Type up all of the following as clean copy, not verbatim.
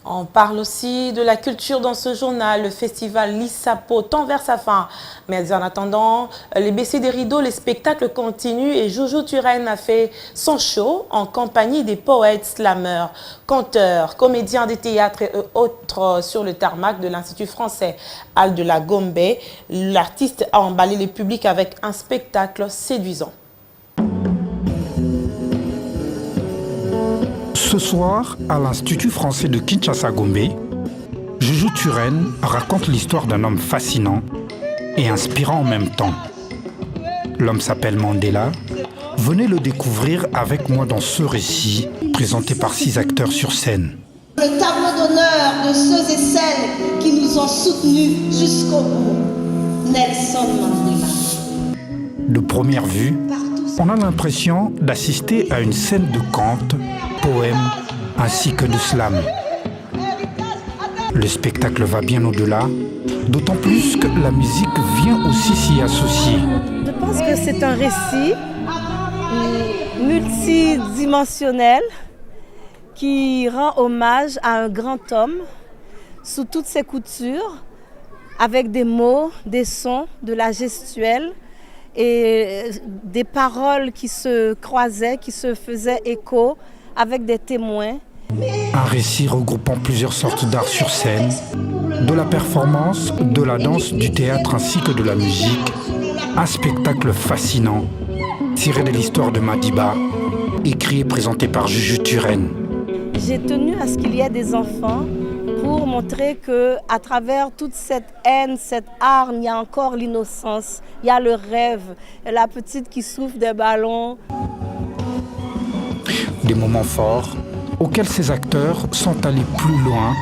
On parle aussi de la culture dans ce journal. Le festival Lissapo tend vers sa fin. Mais en attendant, les baissées des rideaux, les spectacles continuent et Jojo Turenne a fait son show en compagnie des poètes, slameurs, conteurs, comédiens des théâtres et autres sur le tarmac de l'Institut français Al de la Gombe. L'artiste a emballé le public avec un spectacle séduisant. Ce soir, à l'Institut français de Kinshasa-Gombe, Jojo Turenne raconte l'histoire d'un homme fascinant et inspirant en même temps. L'homme s'appelle Mandela. Venez le découvrir avec moi dans ce récit, présenté par 6 acteurs sur scène. Le tableau d'honneur de ceux et celles qui nous ont soutenus jusqu'au bout. Nelson Mandela. De première vue, on a l'impression d'assister à une scène de conte, poèmes ainsi que de slam. Le spectacle va bien au-delà, d'autant plus que la musique vient aussi s'y associer. Je pense que c'est un récit multidimensionnel qui rend hommage à un grand homme sous toutes ses coutures, avec des mots, des sons, de la gestuelle et des paroles qui se croisaient, qui se faisaient écho avec des témoins. Un récit regroupant plusieurs sortes d'art sur scène, de la performance, de la danse, du théâtre ainsi que de la musique. Un spectacle fascinant, tiré de l'histoire de Madiba, écrit et présenté par Jojo Turenne. J'ai tenu à ce qu'il y ait des enfants pour montrer qu'à travers toute cette haine, cette hargne, il y a encore l'innocence, il y a le rêve, la petite qui souffle des ballons. Des moments forts auxquels ces acteurs sont allés plus loin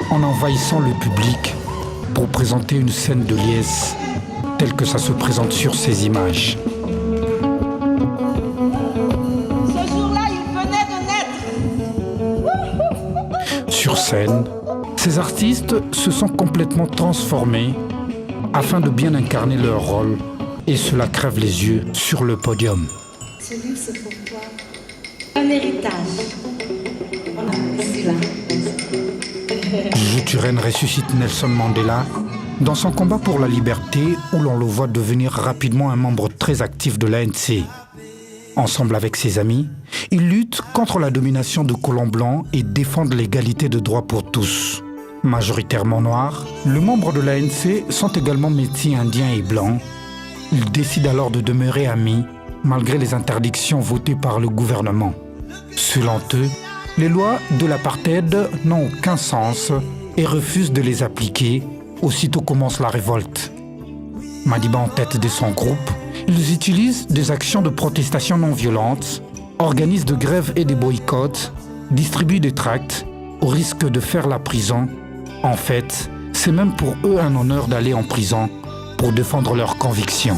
en envahissant le public pour présenter une scène de liesse telle que ça se présente sur ces images. Ce jour-là, il venait de naître. Sur scène, ces artistes se sont complètement transformés afin de bien incarner leur rôle et cela crève les yeux sur le podium. Ce livre, c'est pour toi. Un héritage. Voilà, Jojo Turenne ressuscite Nelson Mandela dans son combat pour la liberté où l'on le voit devenir rapidement un membre très actif de l'ANC. Ensemble avec ses amis, ils luttent contre la domination de colons blancs et défendent l'égalité de droits pour tous. Majoritairement noirs, les membres de l'ANC sont également métis indiens et blancs. Ils décident alors de demeurer amis malgré les interdictions votées par le gouvernement. Selon eux, les lois de l'apartheid n'ont aucun sens et refusent de les appliquer. Aussitôt commence la révolte. Madiba en tête de son groupe, ils utilisent des actions de protestation non violentes, organisent de grèves et des boycotts, distribuent des tracts au risque de faire la prison. En fait, c'est même pour eux un honneur d'aller en prison pour défendre leurs convictions.